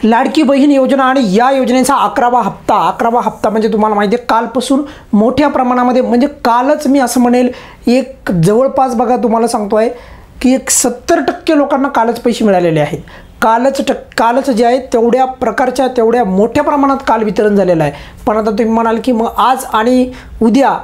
लाडकी बहीण योजना आणि या योजनेचा 11वा हप्ता म्हणजे तुम्हाला माहिती आहे कालपासून मोठ्या प्रमाणामध्ये म्हणजे कालच मी असं म्हणेल एक जवळपास बघा तुम्हाला सांगतोय की एक 70% लोकांना कालच पैसे मिळालेले आहेत। कालच जे आहे तेवढ्या प्रकारच्या तेवढ्या मोठ्या प्रमाणात काल वितरण झालेलं आहे। पण आता तुम्ही म्हणाल की मग आज आणि उद्या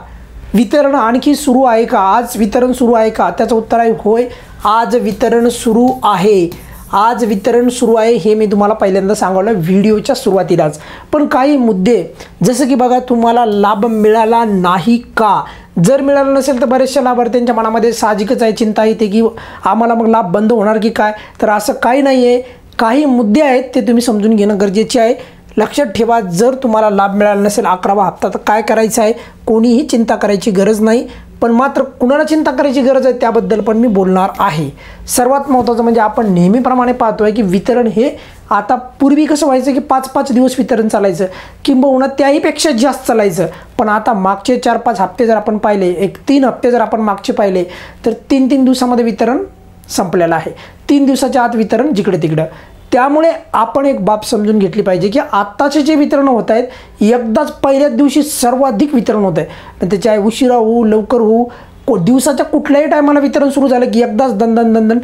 वितरण आणखी सुरू आहे का, आज वितरण सुरू आहे का? त्याचं उत्तर आहे होय, आज वितरण सुरू आहे। आज वितरण सुरू आहे हे मी तुम्हाला पहिल्यांदा सांगितलं व्हिडिओच्या सुरुवातीलाच। पण काही मुद्दे जसं की बघा तुम्हाला लाभ मिळाला नाही का, जर मिळालं नसेल तर बरेचशा लाभार्थ्यांच्या मनामध्ये साहजिकच आहे चिंता येते की आम्हाला मग लाभ बंद होणार की काय। तर असं काही नाही आहे, काही मुद्दे आहेत ते तुम्ही समजून घेणं गरजेचे आहे। लक्षात ठेवा, जर तुम्हाला लाभ मिळाला नसेल 11वा हप्ता तर काय करायचं आहे, कोणीही चिंता करायची गरज नाही। पण मात्र कुणाला चिंता करायची गरज आहे त्याबद्दल पण मी बोलणार आहे। सर्वात महत्त्वाचं म्हणजे आपण नेहमीप्रमाणे पाहतोय की वितरण हे आता पूर्वी कसं व्हायचं की 5-5 दिवस वितरण चालायचं किंबहुना त्याहीपेक्षा जास्त चालायचं। पण आता मागचे 4-5 हप्ते जर आपण पाहिले, एक 3 हप्ते जर आपण मागचे पाहिले तर 3-3 दिवसामध्ये वितरण संपलेलं आहे। 3 दिवसाच्या आत वितरण जिकडे तिकडं। त्यामुळे आपण एक बाब समजून घेतली पाहिजे की आत्ताचे जे वितरण होत आहेत एकदाच पहिल्याच दिवशी सर्वाधिक वितरण होत आहे। पण त्याच्या उशिरा होऊ लवकर होऊ दिवसाच्या कुठल्याही टायमाला वितरण सुरू झालं की एकदाच दन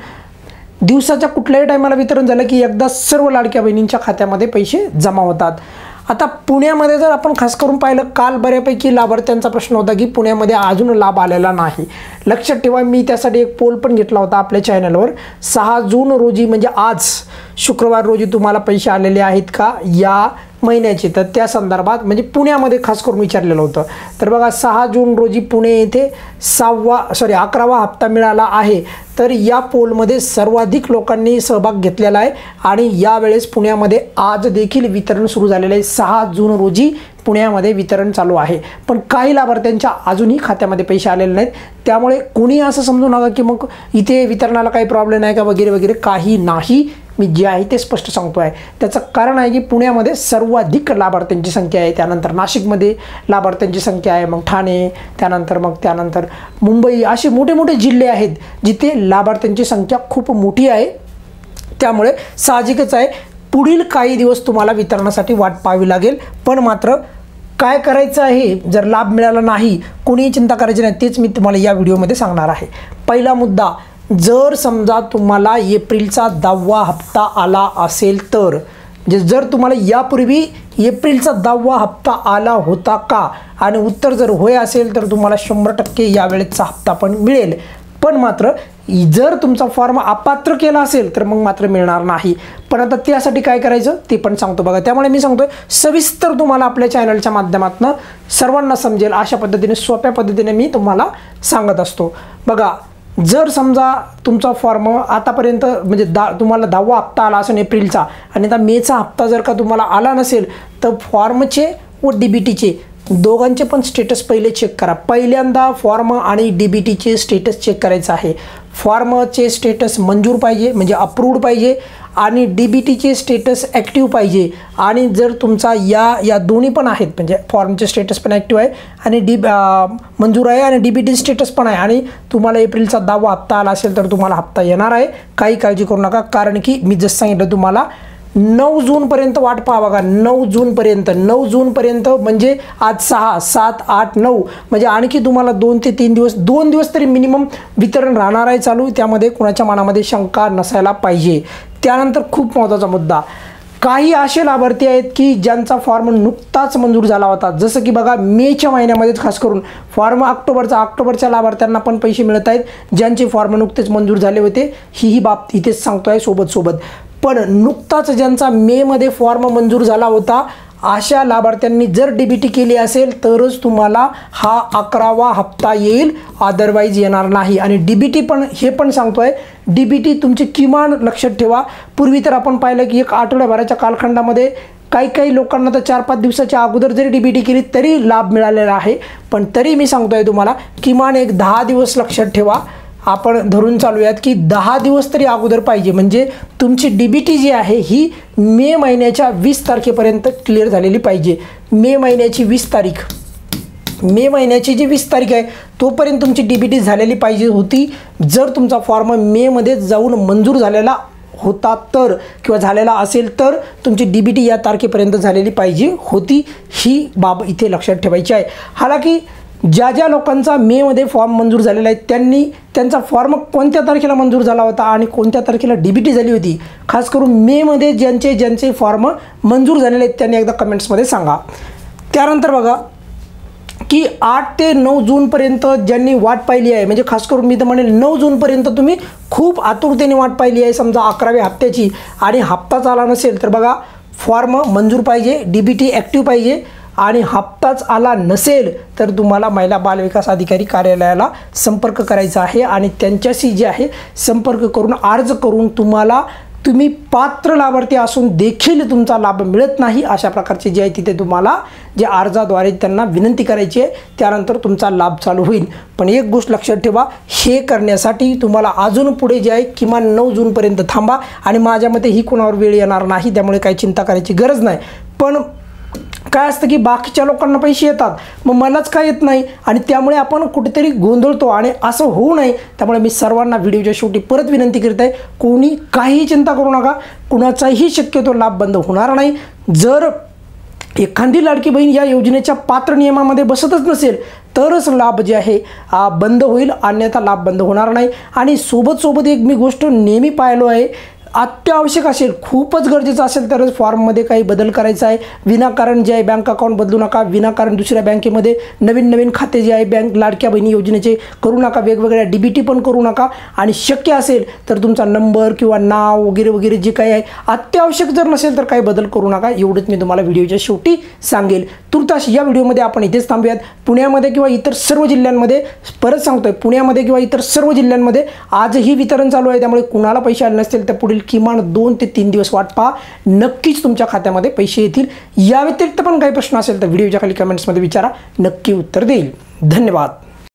दिवसाच्या कुठल्याही टायमाला वितरण झालं की एकदा सर्व लाडक्या बहिणींच्या खात्यामध्ये पैसे जमा होतात। आता पुण्यामध्ये जर आपण खास करून पाहिलं काल बऱ्यापैकी लाभार्थ्यांचा प्रश्न होता की पुण्यामध्ये अजून लाभ आलेला नाही। लक्षात ठेवा, मी त्यासाठी एक पोल पण घेतला होता आपल्या चॅनलवर। 6 जून रोजी म्हणजे आज शुक्रवार रोजी तुम्हाला पैसे आलेले आहेत का या महिन्याचे, तर त्या संदर्भात म्हणजे पुण्यामध्ये खास करून विचारलेलं होतं। तर बघा 6 जून रोजी पुणे येथे 11वा हप्ता मिळाला आहे। तर या पोलमध्ये सर्वाधिक लोकांनी सहभाग घेतलेला आहे आणि यावेळेस पुण्यामध्ये आज देखील वितरण सुरू झालेले आहे। 6 जून रोजी पुण्यामध्ये वितरण चालू आहे। पण काही लाभार्थ्यांच्या अजूनही खात्यामध्ये पैसे आलेले नाहीत। त्यामुळे कोणी असं समजू नका की मग इथे वितरणाला काही प्रॉब्लेम आहे का वगैरे वगैरे, काही नाही। मी जे आहे ते स्पष्ट सांगतो आहे। त्याचं कारण आहे की पुण्यामध्ये सर्वाधिक लाभार्थ्यांची संख्या आहे, त्यानंतर नाशिकमध्ये लाभार्थ्यांची संख्या आहे, मग ठाणे, त्यानंतर मुंबई, असे मोठे मोठे जिल्हे आहेत जिथे लाभार्थ्यांची संख्या खूप मोठी आहे। त्यामुळे साहजिकच आहे पुढील काही दिवस तुम्हाला वितरणासाठी वाट पाहावी लागेल। पण मात्र काय करायचं आहे, जर लाभ मिळाला नाही कोणीही चिंता करायची नाही, तेच मी तुम्हाला या व्हिडिओमध्ये सांगणार आहे। पहिला मुद्दा, जर समजा तुम्हाला एप्रिलचा 10वा हप्ता आला असेल तर जर तुम्हाला यापूर्वी एप्रिलचा 10वा हप्ता आला होता का, आणि उत्तर जर होय असेल तर तुम्हाला 100% यावेळेचा हप्ता पण मिळेल। पण मात्र जर तुमचा फॉर्म अपात्र केला असेल तर मग मात्र मिळणार नाही। पण आता त्यासाठी काय करायचं ते पण सांगतो बघा। त्यामुळे मी सांगतोय सविस्तर तुम्हाला आपल्या चॅनलच्या माध्यमातून सर्वांना समजेल अशा पद्धतीने सोप्या पद्धतीने मी तुम्हाला सांगत असतो। बघा, जर समजा तुमचा फॉर्म आतापर्यंत म्हणजे तुम्हाला 10वा हप्ता आला असेल एप्रिलचा आणि आता मेचा हप्ता जर का तुम्हाला आला नसेल तर फॉर्मचे व डीबीटीचे दोघांचे पण स्टेटस पहिले चेक करा। पहिल्यांदा फॉर्म आणि डीबीटीचे स्टेटस चेक करायचं आहे। फॉर्मचे स्टेटस मंजूर पाहिजे म्हणजे अप्रूव्ड पाहिजे आणि डीबीटीचे स्टेटस ॲक्टिव्ह पाहिजे। आणि जर तुमचा या दोन्ही पण आहेत म्हणजे फॉर्मचे स्टेटस पण ॲक्टिव्ह आहे आणि मंजूर आहे आणि डीबीटी स्टेटस पण आहे आणि तुम्हाला एप्रिलचा 10वा हप्ता आला असेल तर तुम्हाला हप्ता येणार आहे। काही काळजी करू नका, कारण की मी जसं सांगितलं तुम्हाला 9 जूनपर्यंत वाट पहा बघा। 9 जूनपर्यंत म्हणजे आज 6, 7, 8, 9 म्हणजे आणखी तुम्हाला 2 ते 3 दिवस 2 दिवस तरी मिनिमम वितरण राहणार आहे चालू। त्यामध्ये कुणाच्या मनामध्ये शंका नसायला पाहिजे। त्यानंतर खूप महत्त्वाचा मुद्दा, काही असे लाभार्थी आहेत की ज्यांचा फॉर्म नुकताच मंजूर झाला होता। जसं की बघा मेच्या महिन्यामध्येच खास करून फॉर्म ऑक्टोबरच्या लाभार्थ्यांना पण पैसे मिळत आहेत ज्यांचे फॉर्म नुकतेच मंजूर झाले होते। ही बाब इथेच सांगतो आहे सोबत। पण नुकताच ज्यांचा मेमध्ये फॉर्म मंजूर झाला होता अशा लाभार्थ्यांनी जर डीबीटी केली असेल तरच तुम्हाला हा 11वा हप्ता येईल, अदरवाईज येणार नाही। आणि डीबीटी पण हे पण सांगतोय, डीबीटी तुमची किमान लक्षात ठेवा। पूर्वी तर आपण पाहिलं की एक आठवड्याभराच्या कालखंडामध्ये काही लोकांना तर 4-5 दिवसाच्या अगोदर जरी डीबीटी केली तरी लाभ मिळालेला आहे। पण तरी मी सांगतोय तुम्हाला किमान एक 10 दिवस लक्षात ठेवा। आपण धरून चालूयात की 10 दिवस तरी अगोदर पाहिजे म्हणजे तुमची डीबीटी जी आहे ही मे महिन्याच्या 20 तारखेपर्यंत क्लिअर झालेली पाहिजे। मे महिन्याची 20 तारीख, मे महिन्याची जी 20 तारीख आहे तोपर्यंत तुमची डीबीटी झालेली पाहिजे होती। जर तुमचा फॉर्म मे मध्ये जाऊन मंजूर झालेला होता तर किंवा झालेला असेल तर तुमची DBT या तारखेपर्यंत झालेली पाहिजे होती, ही बाब इथे लक्षात ठेवायची आहे. हालाकी ज्या लोकांचा मेमध्ये फॉर्म मंजूर झालेला आहे त्यांचा फॉर्म कोणत्या तारखेला मंजूर झाला होता आणि कोणत्या तारखेला DBT झाली होती, खास करून मेमध्ये ज्यांचे फॉर्म मंजूर झालेले आहेत त्यांनी एकदा कमेंट्समध्ये सांगा. त्यानंतर बघा की 8 ते 9 जूनपर्यंत ज्यांनी वाट पाहिली आहे, म्हणजे खास करून मी तर म्हणेल 9 जूनपर्यंत तुम्ही खूप आतुरतेने वाट पाहिली आहे समजा 11व्या हप्त्याची आणि हप्ताच आला नसेल तर बघा फॉर्म मंजूर पाहिजे, DBT ॲक्टिव्ह पाहिजे आणि हप्ताच आला नसेल तर तुम्हाला महिला बाल विकास अधिकारी कार्यालयाला संपर्क करायचा आहे आणि त्यांच्याशी जे आहे संपर्क करून अर्ज करून तुम्ही पात्र लाभार्थी असून देखील तुमचा लाभ मिळत नाही अशा प्रकारचे जे आहे तिथे तुम्हाला जे अर्जाद्वारे त्यांना विनंती करायची आहे, त्यानंतर तुमचा लाभ चालू होईल. पण एक गोष्ट लक्षात ठेवा, हे करण्यासाठी तुम्हाला अजून पुढे जे आहे किमान 9 जूनपर्यंत थांबा आणि माझ्या मते ही कोणावर वेळ येणार नाही, त्यामुळे काही चिंता करायची गरज नाही. पण काय असतं की बाकीच्या लोकांना पैसे येतात मग मलाच काय येत नाही आणि त्यामुळे आपण कुठेतरी गोंधळतो आणि असं होऊ नये. त्यामुळे मी सर्वांना व्हिडिओच्या शेवटी परत विनंती करत आहे, कोणी काहीही चिंता करू नका, कुणाचाही शक्यतो लाभ बंद होणार नाही. जर एखादी लाडकी बहीण या योजनेच्या पात्र नियमामध्ये बसतच नसेल तरच लाभ जे आहे बंद होईल, अन्यथा लाभ बंद होणार नाही. आणि सोबत एक मी गोष्ट नेहमी पाहिलो आहे, अत्यावश्यक असेल खूपच गरजेचं असेल तरच फॉर्ममध्ये काही बदल करायचा आहे. विनाकारण जे आहे बँक अकाउंट बदलू नका, विनाकारण दुसऱ्या बँकेमध्ये नवीन खाते जे आहे बँक लाडक्या बहिणी योजनेचे करू नका, वेगवेगळ्या DBT पण करू नका आणि शक्य असेल तर तुमचा नंबर किंवा नाव वगैरे जे काही आहे अत्यावश्यक जर नसेल तर काही बदल करू नका. एवढंच मी तुम्हाला व्हिडिओच्या शेवटी सांगेल. तुर्तास या व्हिडिओमध्ये आपण इथेच थांबूयात. पुण्यामध्ये किंवा इतर सर्व जिल्ह्यांमध्ये, परत सांगतोय, पुण्यामध्ये किंवा इतर सर्व जिल्ह्यांमध्ये आजही वितरण चालू आहे. त्यामुळे कुणाला पैसे आले नसतील तर पुढील किमान 2 ते 3 दिवस वाट पहा, नक्कीच तुमच्या खात्यामध्ये पैसे येतील. या व्यतिरिक्त पण काही प्रश्न असेल तर व्हिडिओच्या खाली कमेंट्समध्ये विचारा, नक्की उत्तर देईल. धन्यवाद.